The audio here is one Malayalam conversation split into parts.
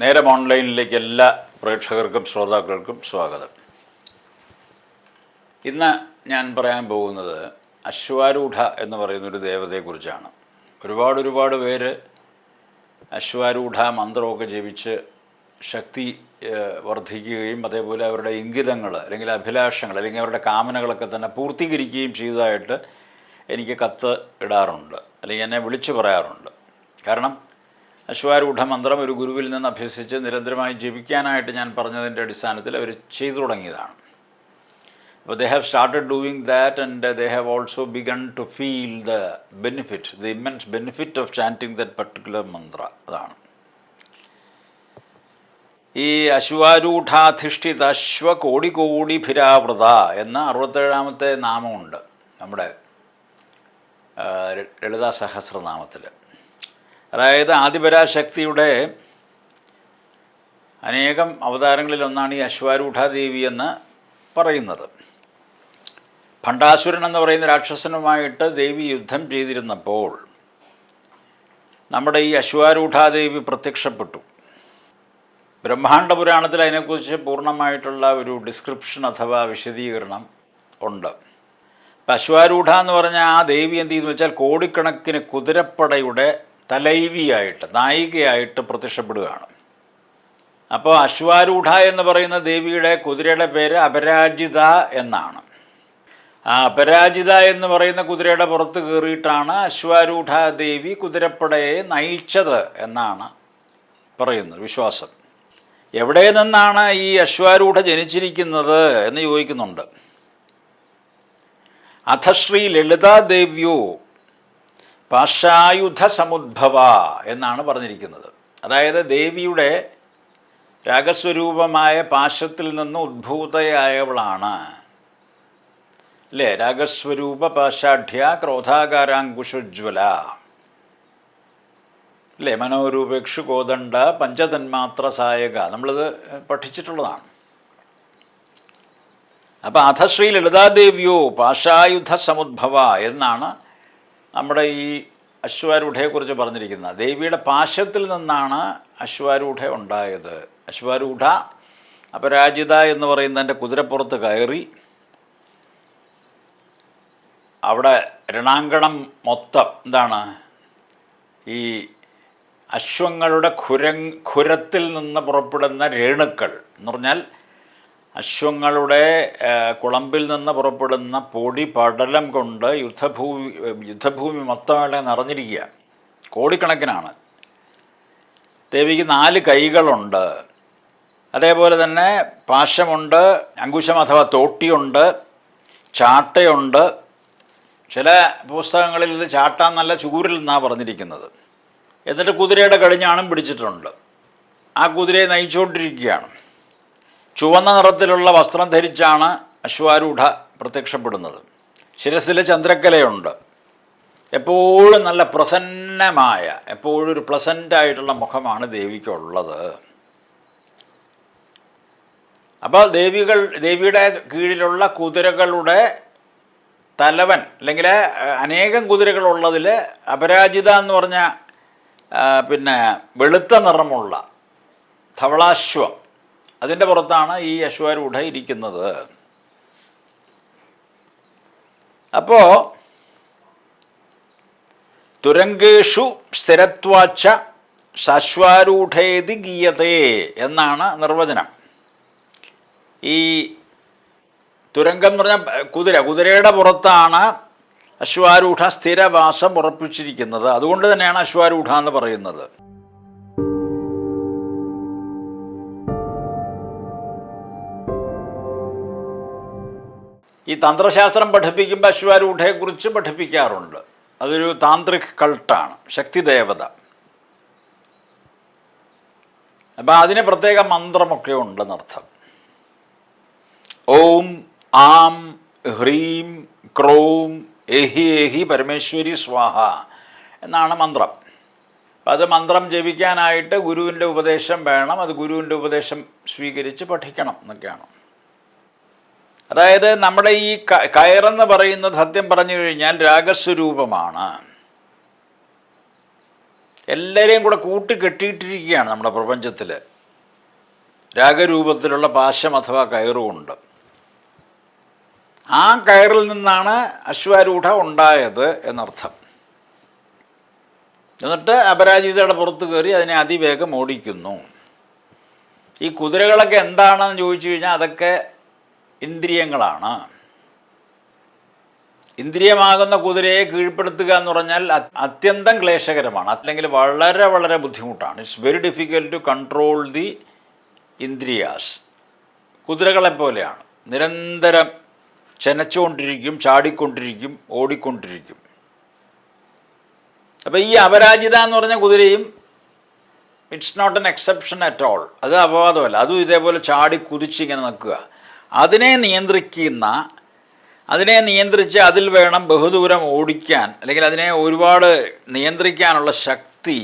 നേരം ഓൺലൈനിലേക്ക് എല്ലാ പ്രേക്ഷകർക്കും ശ്രോതാക്കൾക്കും സ്വാഗതം. ഇന്ന് ഞാൻ പറയാൻ പോകുന്നത് അശ്വാരൂഢ എന്ന് പറയുന്നൊരു ദേവതയെക്കുറിച്ചാണ്. ഒരുപാട് പേര് അശ്വാരൂഢ മന്ത്രമൊക്കെ ജപിച്ച് ശക്തി വർദ്ധിക്കുകയും അതേപോലെ അവരുടെ ഇംഗിതങ്ങൾ അല്ലെങ്കിൽ അഭിലാഷങ്ങൾ അല്ലെങ്കിൽ അവരുടെ കാമനകളൊക്കെ തന്നെ പൂർത്തീകരിക്കുകയും ചെയ്തതായിട്ട് എനിക്ക് കത്ത് ഇടാറുണ്ട്, അല്ലെങ്കിൽ എന്നെ വിളിച്ചു പറയാറുണ്ട്. കാരണം അശ്വാരൂഢ മന്ത്രം ഒരു ഗുരുവിൽ നിന്ന് അഭ്യസിച്ച് നിരന്തരമായി ജപിക്കാനായിട്ട് ഞാൻ പറഞ്ഞതിൻ്റെ അടിസ്ഥാനത്തിൽ അവർ ചെയ്തു തുടങ്ങിയതാണ്. അപ്പോൾ they have started doing that and they have also begun to feel the benefit, the immense benefit of chanting that particular mantra. അതാണ് ഈ അശ്വാരൂഢാധിഷ്ഠിത അശ്വകോടിഭിരാവൃത എന്ന 67ാമത്തെ നാമമുണ്ട് നമ്മുടെ ലളിതാ സഹസ്രനാമത്തിൽ. അതായത് ആദിപരാശക്തിയുടെ അനേകം അവതാരങ്ങളിലൊന്നാണ് ഈ അശ്വാരൂഢാദേവി എന്ന് പറയുന്നത്. ഭണ്ഡാസുരൻ എന്ന് പറയുന്ന രാക്ഷസനുമായിട്ട് ദേവി യുദ്ധം ചെയ്തിരുന്നപ്പോൾ നമ്മുടെ ഈ അശ്വാരൂഢാദേവി പ്രത്യക്ഷപ്പെട്ടു. ബ്രഹ്മാണ്ഡ പുരാണത്തിൽ അതിനെക്കുറിച്ച് പൂർണ്ണമായിട്ടുള്ള ഒരു ഡിസ്ക്രിപ്ഷൻ അഥവാ വിശദീകരണം ഉണ്ട്. അപ്പം അശ്വാരൂഢ എന്ന് പറഞ്ഞാൽ ആ ദേവി എന്ത് ചെയ്യുന്നു വെച്ചാൽ കോടിക്കണക്കിന് കുതിരപ്പടയുടെ തലൈവിയായിട്ട് നായികയായിട്ട് പ്രത്യക്ഷപ്പെടുകയാണ്. അപ്പോൾ അശ്വാരൂഢ എന്ന് പറയുന്ന ദേവിയുടെ കുതിരയുടെ പേര് അപരാജിത എന്നാണ്. ആ അപരാജിത എന്ന് പറയുന്ന കുതിരയുടെ പുറത്ത് കയറിയിട്ടാണ് അശ്വാരൂഢ ദേവി കുതിരപ്പടയെ നയിച്ചത് എന്നാണ് പറയുന്നത് വിശ്വാസം. എവിടെ നിന്നാണ് ഈ അശ്വാരൂഢ ജനിച്ചിരിക്കുന്നത് എന്ന് ചോദിക്കുന്നുണ്ട്. അഥ ശ്രീ ലളിതാദേവ്യോ പാശായുധ സമുദ്ഭവ എന്നാണ് പറഞ്ഞിരിക്കുന്നത്. അതായത് ദേവിയുടെ രാഗസ്വരൂപമായ പാശത്തിൽ നിന്ന് ഉദ്ഭൂതയായവളാണ് അല്ലേ. രാഗസ്വരൂപ പാശാഢ്യ ക്രോധാകാരാങ്കുശോജ്വല അല്ലേ. മനോരൂപേക്ഷു കോദണ്ഡ പഞ്ചതന്മാത്ര സായക, നമ്മളത് പഠിച്ചിട്ടുള്ളതാണ്. അപ്പം അഥ ശ്രീ ലളിതാദേവ്യോ പാശായുധ സമുദ്ഭവ എന്നാണ് നമ്മുടെ ഈ അശ്വാരൂഢയെക്കുറിച്ച് പറഞ്ഞിരിക്കുന്നത്. ദേവിയുടെ പാശത്തിൽ നിന്നാണ് അശ്വാരൂഢ ഉണ്ടായത്. അശ്വാരൂഢ അപരാജിത എന്ന് പറയുന്നതിൻ്റെ കുതിരപ്പുറത്ത് കയറി അവിടെ രണാങ്കണം മൊത്തം എന്താണ് ഈ അശ്വങ്ങളുടെ ഖുരത്തിൽ നിന്ന് പുറപ്പെടുന്ന രേണുക്കൾ എന്ന് പറഞ്ഞാൽ അശ്വങ്ങളുടെ കുളമ്പിൽ നിന്ന് പുറപ്പെടുന്ന പൊടി പടലം കൊണ്ട് യുദ്ധഭൂമി മൊത്തമായിട്ട് നിറഞ്ഞിരിക്കുക. കോടിക്കണക്കിനാണ്. ദേവിക്ക് 4 കൈകളുണ്ട്. അതേപോലെ തന്നെ പാശമുണ്ട്, അങ്കുശം അഥവാ തോട്ടിയുണ്ട്, ചാട്ടയുണ്ട്. ചില പുസ്തകങ്ങളിൽ ഇത് ചാട്ടാൻ നല്ല ചൂരിൽ നിന്നാണ് പറഞ്ഞിരിക്കുന്നത്. എന്നിട്ട് കുതിരയുടെ കടിഞ്ഞാണും പിടിച്ചിട്ടുണ്ട്. ആ കുതിരയെ നയിച്ചുകൊണ്ടിരിക്കുകയാണ്. ചുവന്ന നിറത്തിലുള്ള വസ്ത്രം ധരിച്ചാണ് അശ്വാരൂഢ പ്രത്യക്ഷപ്പെടുന്നത്. ശിരസിൽ ചന്ദ്രക്കലയുണ്ട്. എപ്പോഴും നല്ല പ്രസന്നമായ, എപ്പോഴും ഒരു പ്ലസൻ്റായിട്ടുള്ള മുഖമാണ് ദേവിക്കുള്ളത്. അപ്പോൾ ദേവിയുടെ കീഴിലുള്ള കുതിരകളുടെ തലവൻ അല്ലെങ്കിൽ അനേകം കുതിരകളുള്ളതിൽ അപരാജിത എന്ന് പറഞ്ഞ പിന്നെ വെളുത്ത നിറമുള്ള ധവളാശ്വം, അതിൻ്റെ പുറത്താണ് ഈ അശ്വാരൂഢ ഇരിക്കുന്നത്. അപ്പോൾ തുരങ്കേഷു സ്ഥിരത്വാച്ച സാശ്വാരൂഢേതി ഗീയതേ എന്നാണ് നിർവചനം. ഈ തുരങ്കം എന്ന് പറഞ്ഞാൽ കുതിരയുടെ പുറത്താണ് അശ്വാരൂഢ സ്ഥിരവാസം ഉറപ്പിച്ചിരിക്കുന്നത്. അതുകൊണ്ട് തന്നെയാണ് അശ്വാരൂഢ എന്ന് പറയുന്നത്. ഈ തന്ത്രശാസ്ത്രം പഠിപ്പിക്കുമ്പോൾ അശ്വാരൂഢയെക്കുറിച്ച് പഠിപ്പിക്കാറുണ്ട്. അതൊരു താന്ത്രിക് കൾട്ടാണ്, ശക്തിദേവത. അപ്പം അതിന് പ്രത്യേക മന്ത്രമൊക്കെ ഉണ്ടെന്നർത്ഥം. ഓം ആം ഹ്രീം ക്രൗം ഏഹി ഏഹി പരമേശ്വരി സ്വാഹ എന്നാണ് മന്ത്രം. അപ്പം അത് മന്ത്രം ജപിക്കാനായിട്ട് ഗുരുവിൻ്റെ ഉപദേശം വേണം. അത് ഗുരുവിൻ്റെ ഉപദേശം സ്വീകരിച്ച് പഠിക്കണം എന്നൊക്കെയാണ്. അതായത് നമ്മുടെ ഈ കയറെന്ന് പറയുന്നത് സത്യം പറഞ്ഞു കഴിഞ്ഞാൽ രാഗസ്വരൂപമാണ്. എല്ലാവരെയും കൂടെ കൂട്ടിക്കെട്ടിയിട്ടിരിക്കുകയാണ് നമ്മുടെ പ്രപഞ്ചത്തിൽ രാഗരൂപത്തിലുള്ള പാശം അഥവാ കയറുകൊണ്ട്. ആ കയറിൽ നിന്നാണ് അശ്വാരൂഢ ഉണ്ടായത് എന്നർത്ഥം. എന്നിട്ട് അപരാജിതയുടെ പുറത്ത് കയറി അതിനെ അതിവേഗം ഓടിക്കുന്നു. ഈ കുതിരകളൊക്കെ എന്താണെന്ന് ചോദിച്ചു കഴിഞ്ഞാൽ അതൊക്കെ ഇന്ദ്രിയങ്ങളാണ്. ഇന്ദ്രിയമാകുന്ന കുതിരയെ കീഴ്പ്പെടുത്തുക എന്ന് പറഞ്ഞാൽ അത്യന്തം ക്ലേശകരമാണ്, അല്ലെങ്കിൽ വളരെ വളരെ ബുദ്ധിമുട്ടാണ്. It's very difficult to control the ഇന്ദ്രിയാസ്. കുതിരകളെപ്പോലെയാണ്, നിരന്തരം ചെനച്ചുകൊണ്ടിരിക്കും, ചാടിക്കൊണ്ടിരിക്കും, ഓടിക്കൊണ്ടിരിക്കും. അപ്പോൾ ഈ അപരാജിത എന്ന് പറഞ്ഞ കുതിരയും it's not an exception at all. അത് അപവാദമല്ല, അതും ഇതേപോലെ ചാടി കുതിച്ചിങ്ങനെ നിൽക്കുക. അതിനെ നിയന്ത്രിച്ച് അതിൽ വേണം ബഹുദൂരം ഓടിക്കാൻ, അല്ലെങ്കിൽ അതിനെ ഒരുപാട് നിയന്ത്രിക്കാനുള്ള ശക്തി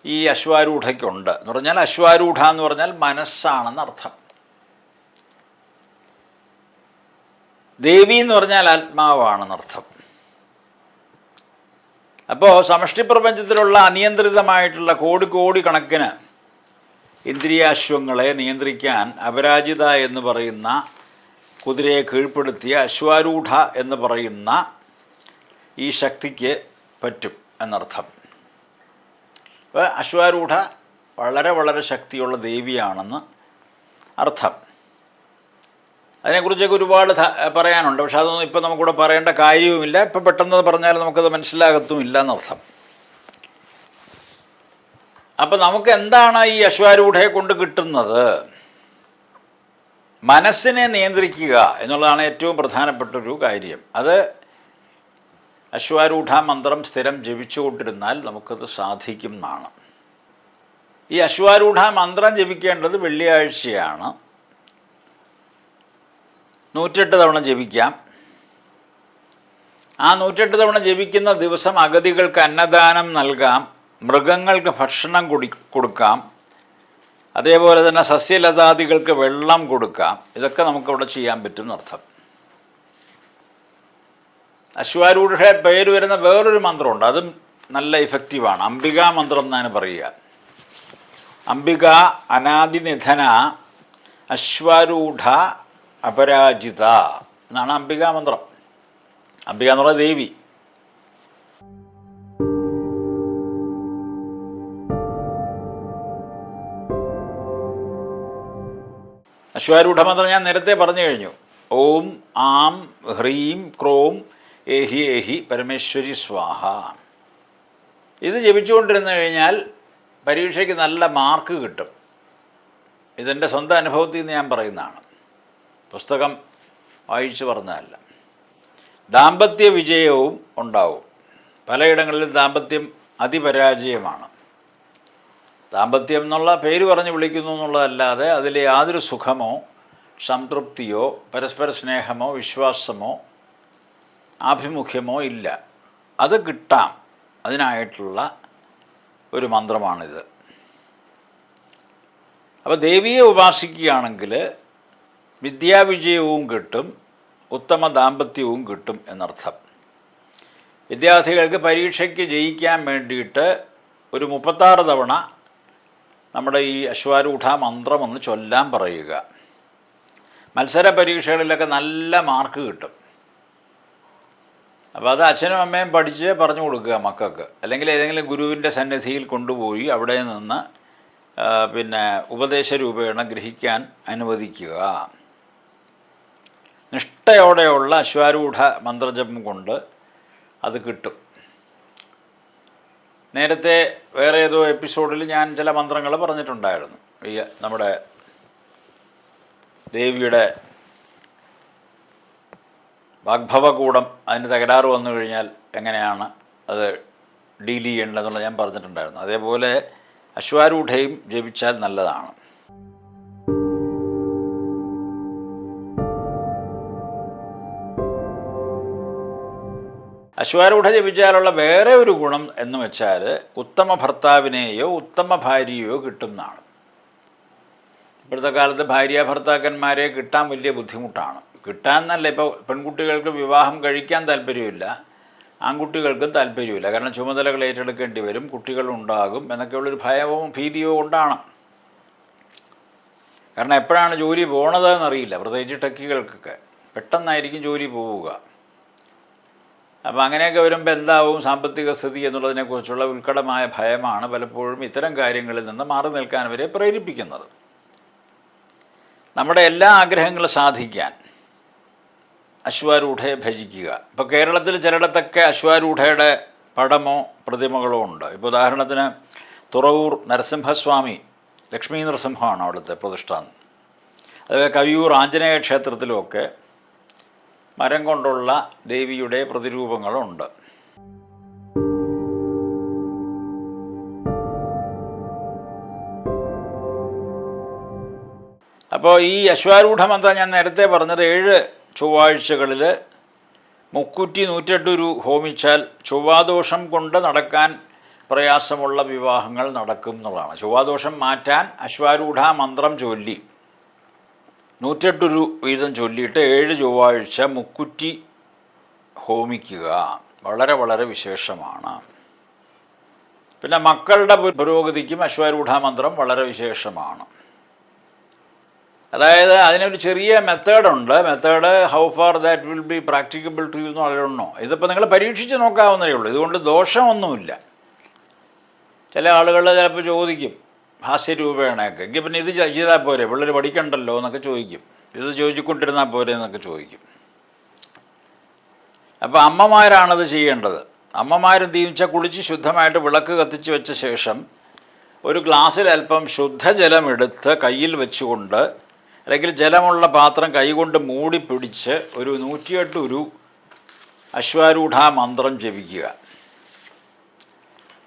ഈ അശ്വാരൂഢയ്ക്കുണ്ട്. എന്ന് പറഞ്ഞാൽ അശ്വാരൂഢ എന്ന് പറഞ്ഞാൽ മനസ്സാണെന്നർത്ഥം. ദേവി എന്ന് പറഞ്ഞാൽ ആത്മാവാണെന്നർത്ഥം. അപ്പോൾ സമഷ്ടി പ്രപഞ്ചത്തിലുള്ള അനിയന്ത്രിതമായിട്ടുള്ള കോടി കണക്കിന് ഇന്ദ്രിയാശ്വങ്ങളെ നിയന്ത്രിക്കാൻ അപരാജിത എന്ന് പറയുന്ന കുതിരയെ കീഴ്പ്പെടുത്തിയ അശ്വാരൂഢ എന്ന് പറയുന്ന ഈ ശക്തിക്ക് പറ്റും എന്നർത്ഥം. അപ്പോൾ അശ്വാരൂഢ വളരെ വളരെ ശക്തിയുള്ള ദേവിയാണെന്ന് അർത്ഥം. അതിനെക്കുറിച്ചൊക്കെ ഒരുപാട് പറയാനുണ്ട്, പക്ഷെ അതൊന്നും ഇപ്പോൾ നമുക്കിവിടെ പറയേണ്ട കാര്യവുമില്ല. ഇപ്പോൾ പെട്ടെന്ന് പറഞ്ഞാൽ നമുക്കത് മനസ്സിലാകത്തുമില്ല എന്നർത്ഥം. അപ്പം നമുക്ക് എന്താണ് ഈ അശ്വാരൂഢയെ കൊണ്ട് കിട്ടുന്നത്? മനസ്സിനെ നിയന്ത്രിക്കുക എന്നുള്ളതാണ് ഏറ്റവും പ്രധാനപ്പെട്ടൊരു കാര്യം. അത് അശ്വാരൂഢ മന്ത്രം സ്ഥിരം ജപിച്ചുകൊണ്ടിരുന്നാൽ നമുക്കത് സാധിക്കും എന്നാണ്. ഈ അശ്വാരൂഢ മന്ത്രം ജപിക്കേണ്ടത് വെള്ളിയാഴ്ചയാണ്. 108 തവണ ജപിക്കാം. ആ 108 തവണ ജപിക്കുന്ന ദിവസം അഗതികൾക്ക് അന്നദാനം നൽകാം, മൃഗങ്ങൾക്ക് ഭക്ഷണം കൊടുക്കാം, അതേപോലെ തന്നെ സസ്യലതാദികൾക്ക് വെള്ളം കൊടുക്കാം. ഇതൊക്കെ നമുക്കവിടെ ചെയ്യാൻ പറ്റും എന്നർത്ഥം. അശ്വാരൂഢയുടെ പേര് വരുന്ന വേറൊരു മന്ത്രമുണ്ട്, അതും നല്ല ഇഫക്റ്റീവാണ്. അംബികാ മന്ത്രം എന്നാണ് പറയുക. അംബിക അനാദിനിധന അശ്വാരൂഢ അപരാജിത എന്നാണ് അംബികാ മന്ത്രം. അംബിക എന്നുള്ള ദേവി. അശ്വാരൂഢ മന്ത്രം ഞാൻ നേരത്തെ പറഞ്ഞു കഴിഞ്ഞു. ഓം ആം ഹ്രീം ക്രോം ഏഹി ഏഹി പരമേശ്വരി സ്വാഹ. ഇത് ജപിച്ചുകൊണ്ടിരുന്നു കഴിഞ്ഞാൽ പരീക്ഷയ്ക്ക് നല്ല മാർക്ക് കിട്ടും. ഇതെൻ്റെ സ്വന്തം അനുഭവത്തിൽ നിന്ന് ഞാൻ പറയുന്നതാണ്, പുസ്തകം വായിച്ചു പറഞ്ഞതല്ല. ദാമ്പത്യ വിജയവും ഉണ്ടാവും. പലയിടങ്ങളിലും ദാമ്പത്യം അതിപരാജയമാണ്. ദാമ്പത്യം എന്നുള്ള പേര് പറഞ്ഞ് വിളിക്കുന്നു എന്നുള്ളതല്ലാതെ അതിൽ യാതൊരു സുഖമോ സംതൃപ്തിയോ പരസ്പര സ്നേഹമോ വിശ്വാസമോ ആഭിമുഖ്യമോ ഇല്ല. അത് കിട്ടാം, അതിനായിട്ടുള്ള ഒരു മന്ത്രമാണിത്. അപ്പോൾ ദേവിയെ ഉപാസിക്കുകയാണെങ്കിൽ വിദ്യാവിജയവും കിട്ടും, ഉത്തമ ദാമ്പത്യവും കിട്ടും എന്നർത്ഥം. വിദ്യാർത്ഥികൾക്ക് പരീക്ഷയ്ക്ക് ജയിക്കാൻ വേണ്ടിയിട്ട് ഒരു 36 തവണ നമ്മുടെ ഈ അശ്വാരൂഢ മന്ത്രം ഒന്ന് ചൊല്ലാൻ പറയുക. മത്സര പരീക്ഷകളിലൊക്കെ നല്ല മാർക്ക് കിട്ടും. അപ്പോൾ അത് അച്ഛനും അമ്മയും പഠിച്ച് പറഞ്ഞു കൊടുക്കുക മക്കൾക്ക്, അല്ലെങ്കിൽ ഏതെങ്കിലും ഗുരുവിൻ്റെ സന്നിധിയിൽ കൊണ്ടുപോയി അവിടെ നിന്ന് ഉപദേശരൂപേണ ഗ്രഹിക്കാൻ അനുവദിക്കുക. നിഷ്ഠയോടെയുള്ള അശ്വാരൂഢ മന്ത്രജപം കൊണ്ട് അത് കിട്ടും. നേരത്തെ വേറെ ഏതോ എപ്പിസോഡിൽ ഞാൻ ചില മന്ത്രങ്ങൾ പറഞ്ഞിട്ടുണ്ടായിരുന്നു. ഈ നമ്മുടെ ദേവിയുടെ വാഗ്ഭവകൂടം, അതിന് തകരാറ് വന്നു കഴിഞ്ഞാൽ എങ്ങനെയാണ് അത് ഡീൽ ചെയ്യേണ്ടതെന്നുള്ളത് ഞാൻ പറഞ്ഞിട്ടുണ്ടായിരുന്നു. അതേപോലെ അശ്വാരൂഢയും ജപിച്ചാൽ നല്ലതാണ്. അശ്വാരൂഢ ജപിച്ചാലുള്ള വേറെ ഒരു ഗുണം എന്ന് വെച്ചാൽ ഉത്തമ ഭർത്താവിനെയോ ഉത്തമ ഭാര്യയോ കിട്ടുന്നതാണ്. ഇപ്പോഴത്തെ കാലത്ത് ഭാര്യ ഭർത്താക്കന്മാരെ കിട്ടാൻ വലിയ ബുദ്ധിമുട്ടാണ്. കിട്ടാൻ എന്നല്ല, ഇപ്പോൾ പെൺകുട്ടികൾക്ക് വിവാഹം കഴിക്കാൻ താല്പര്യമില്ല, ആൺകുട്ടികൾക്കും താല്പര്യമില്ല. കാരണം ചുമതലകൾ ഏറ്റെടുക്കേണ്ടി വരും, കുട്ടികളുണ്ടാകും എന്നൊക്കെയുള്ളൊരു ഭയവും ഭീതിയോ കൊണ്ടാണ്. കാരണം എപ്പോഴാണ് ജോലി പോണതെന്നറിയില്ല, പ്രത്യേകിച്ച് ടെക്കികൾക്കൊക്കെ പെട്ടെന്നായിരിക്കും ജോലി പോവുക. അപ്പോൾ അങ്ങനെയൊക്കെ വരുമ്പോൾ എന്താവും സാമ്പത്തിക സ്ഥിതി എന്നുള്ളതിനെക്കുറിച്ചുള്ള ഉത്കടമായ ഭയമാണ് പലപ്പോഴും ഇത്തരം കാര്യങ്ങളിൽ നിന്ന് മാറി നിൽക്കാൻ വരെ പ്രേരിപ്പിക്കുന്നത്. നമ്മുടെ എല്ലാ ആഗ്രഹങ്ങളും സാധിക്കാൻ അശ്വാരൂഢയെ ഭജിക്കുക. ഇപ്പോൾ കേരളത്തിൽ ചിലയിടത്തൊക്കെ അശ്വാരൂഢയുടെ പടമോ പ്രതിമകളോ ഉണ്ട്. ഇപ്പോൾ ഉദാഹരണത്തിന് തുറവൂർ നരസിംഹസ്വാമി, ലക്ഷ്മീ നരസിംഹമാണ് അവിടുത്തെ പ്രതിഷ്ഠാനം. അതുപോലെ കവിയൂർ ആഞ്ജനേയ ക്ഷേത്രത്തിലുമൊക്കെ മരം കൊണ്ടുള്ള ദേവിയുടെ പ്രതിരൂപങ്ങളുണ്ട്. അപ്പോൾ ഈ അശ്വാരൂഢ മന്ത്രം ഞാൻ നേരത്തെ പറഞ്ഞത് 7 ചൊവ്വാഴ്ചകളിൽ മുക്കുറ്റി 108 ഹോമിച്ചാൽ ചൊവ്വാദോഷം കൊണ്ട് നടക്കാൻ പ്രയാസമുള്ള വിവാഹങ്ങൾ നടക്കും എന്നുള്ളതാണ്. ചൊവ്വാദോഷം മാറ്റാൻ അശ്വാരൂഢ മന്ത്രം ചൊല്ലി 108 വീതം ചൊല്ലിയിട്ട് 7 ചൊവ്വാഴ്ച മുക്കുറ്റി ഹോമിക്കുക വളരെ വളരെ വിശേഷമാണ്. പിന്നെ മക്കളുടെ പുരോഗതിക്കും അശ്വാരൂഢ മന്ത്രം വളരെ വിശേഷമാണ്. അതായത് അതിനൊരു ചെറിയ മെത്തേഡുണ്ട്. Method how far that will be practicable to you എന്ന് വളരണോ. ഇതിപ്പോൾ നിങ്ങൾ പരീക്ഷിച്ച് നോക്കാവുന്നതേ ഉള്ളൂ. ഇതുകൊണ്ട് ദോഷമൊന്നുമില്ല. ചില ആളുകൾ ചിലപ്പോൾ ചോദിക്കും ഹാസ്യരൂപേണയൊക്കെ, എങ്കിൽ പിന്നെ ഇത് ചെയ്താൽ പോരെ, പിള്ളേർ പഠിക്കണ്ടല്ലോ എന്നൊക്കെ ചോദിക്കും, ഇത് ചോദിച്ചുകൊണ്ടിരുന്നാൽ പോരെ എന്നൊക്കെ ചോദിക്കും. അപ്പോൾ അമ്മമാരാണത് ചെയ്യേണ്ടത്. അമ്മമാരും തീമിച്ച കുളിച്ച് ശുദ്ധമായിട്ട് വിളക്ക് കത്തിച്ച് വെച്ച ശേഷം ഒരു ഗ്ലാസ്സിൽ അല്പം ശുദ്ധജലം എടുത്ത് കയ്യിൽ വെച്ചുകൊണ്ട്, അല്ലെങ്കിൽ ജലമുള്ള പാത്രം കൈകൊണ്ട് മൂടി പിടിച്ച് ഒരു 108 അശ്വാരൂഢ മന്ത്രം ജപിക്കുക.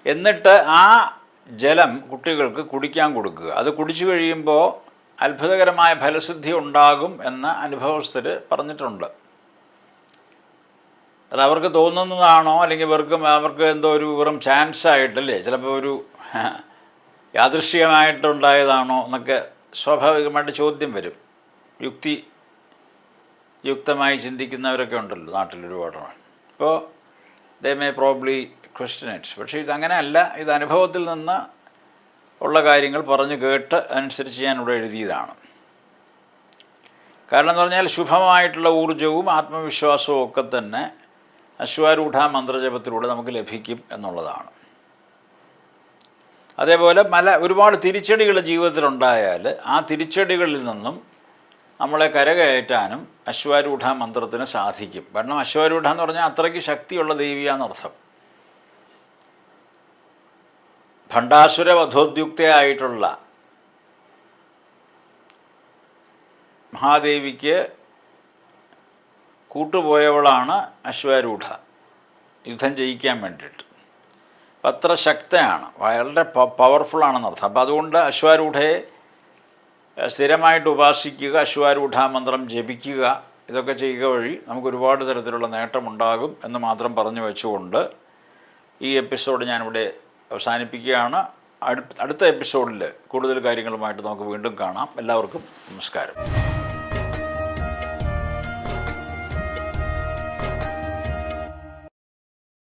എന്നിട്ട് ആ ജലം കുട്ടികൾക്ക് കുടിക്കാൻ കൊടുക്കുക. അത് കുടിച്ചു കഴിയുമ്പോൾ അത്ഭുതകരമായ ഫലസിദ്ധി ഉണ്ടാകും എന്ന് അനുഭവസ്ഥർ പറഞ്ഞിട്ടുണ്ട്. അത് അവർക്ക് തോന്നുന്നതാണോ അല്ലെങ്കിൽ അവർക്ക് എന്തോ ഒരു വെറും ചാൻസായിട്ടല്ലേ, ചിലപ്പോൾ ഒരു യാദൃശ്ചികമായിട്ടുണ്ടായതാണോ എന്നൊക്കെ സ്വാഭാവികമായിട്ട് ചോദ്യം വരും. യുക്തമായി ചിന്തിക്കുന്നവരൊക്കെ ഉണ്ടല്ലോ നാട്ടിൽ ഒരുപാട്. അപ്പോൾ they may probably question it. പക്ഷേ ഇതങ്ങനെയല്ല, ഇത് അനുഭവത്തിൽ നിന്ന് ഉള്ള കാര്യങ്ങൾ പറഞ്ഞു കേട്ട് അനുസരിച്ച് ഞാനിവിടെ എഴുതിയതാണ്. കാരണം എന്ന് പറഞ്ഞാൽ ശുഭമായിട്ടുള്ള ഊർജവും ആത്മവിശ്വാസവും ഒക്കെ തന്നെ അശ്വാരൂഢ മന്ത്രജപത്തിലൂടെ നമുക്ക് ലഭിക്കും എന്നുള്ളതാണ്. അതേപോലെ ഒരുപാട് തിരിച്ചടികൾ ജീവിതത്തിലുണ്ടായാൽ ആ തിരിച്ചടികളിൽ നിന്നും നമ്മളെ കരകയറ്റാനും അശ്വാരൂഢ മന്ത്രത്തിന് സാധിക്കും. കാരണം അശ്വാരൂഢ എന്ന് പറഞ്ഞാൽ അത്രയ്ക്ക് ശക്തിയുള്ള ദേവിയാന്നർത്ഥം. ഭണ്ഡാസുര വധോദ്യുക്തയായിട്ടുള്ള മഹാദേവിക്ക് കൂട്ടുപോയവളാണ് അശ്വാരൂഢ, യുദ്ധം ജയിക്കാൻ വേണ്ടിയിട്ട്. അപ്പം അത്ര ശക്തയാണ്, വളരെ പവർഫുള്ളാണെന്നർത്ഥം. അപ്പം അതുകൊണ്ട് അശ്വാരൂഢയെ സ്ഥിരമായിട്ട് ഉപാസിക്കുക, അശ്വാരൂഢ മന്ത്രം ജപിക്കുക, ഇതൊക്കെ ചെയ്യുക വഴി നമുക്ക് ഒരുപാട് തരത്തിലുള്ള നേട്ടമുണ്ടാകും എന്ന് മാത്രം പറഞ്ഞു വെച്ചുകൊണ്ട് ഈ എപ്പിസോഡ് ഞാനിവിടെ അവസാനിപ്പിക്കുകയാണ്. അടുത്ത എപ്പിസോഡിൽ കൂടുതൽ കാര്യങ്ങളുമായിട്ട് നമുക്ക് വീണ്ടും കാണാം. എല്ലാവർക്കും നമസ്കാരം.